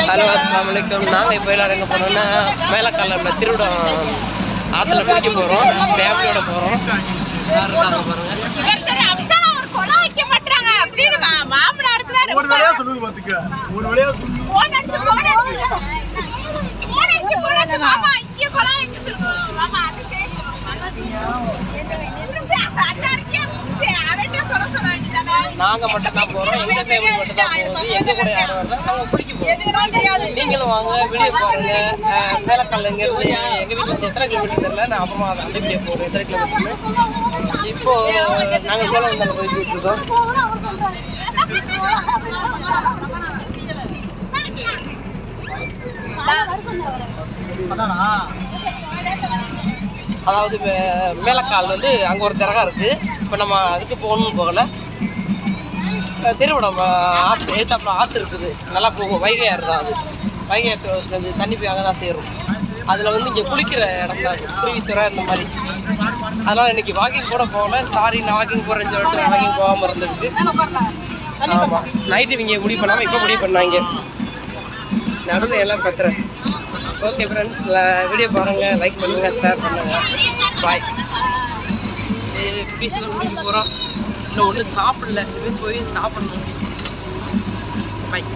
Hello அஸ்ஸலாமு அலைக்கும். நாங்கள் இப்போ எல்லாம் எங்கே போகிறோம்னா மேலக்காலில் திருவிடம் ஆற்றுல குளிக்க போகிறோம். ஃபேமிலியோட போகிறோம். நாங்கள் போகிறோங்க. ஒரு வேலையா சொல்லுது பாத்துக்க. ஒரு வேலையா சொல்லு. நாங்க மட்டும் தான் போறோம். எங்க ஃபேமிலி மட்டும் தான் போகுது. எங்க கூட யாரும் வரல. நாங்க குளிக்க போறோம். நீங்களும் வாங்க, வீடியோ பாருங்க. மேலக்கால்ல இங்க இருந்து எங்க வீட்டுல இருந்து எத்தனை கிலோமீட்டர் தெரியல. நான் அப்புறமா அதை அந்த வீடியோ போறேன் எத்தனை கிலோமீட்டர். இப்போ நாங்க சோழவந்தான போயிட்டு இருக்கோம். அதாவது மேலக்கால் வந்து அங்கே ஒரு தரகா இருக்குது. இப்போ நம்ம அதுக்கு போகணும்னு போகலை. திருவிடம் ஆற்று ஏத்தாப்புல ஆற்று இருக்குது. நல்லா போகும். வைகை ஆறு தான் அது. வைகை ஆற்று தண்ணி போய் அங்கே தான் சேரும். அதில் வந்து இங்கே குளிக்கிற இடம் தான் குருவித்துறை இந்த மாதிரி. அதனால் இன்னைக்கு வாக்கிங் கூட போகல. சாரி, நான் வாக்கிங் போகிறேன்னு சொல்லிட்டு வாக்கிங் போகாமல் இருந்ததுக்கு. ஆமாம், நைட்டு இவங்க முடிவு பண்ணாமல் இப்போ முடிவு பண்ணாங்க. நடுவில் எல்லாம் கத்துறேன். ஓகே ஃப்ரெண்ட்ஸ், வீடியோ பாருங்கள், லைக் பண்ணுங்கள், ஷேர் பண்ணுங்கள். பாய். பீஸ்லாம் முடிச்சு போகிறோம். இன்னும் ஒன்றும் சாப்பிடல. போய் சாப்பிடணும். பாய்.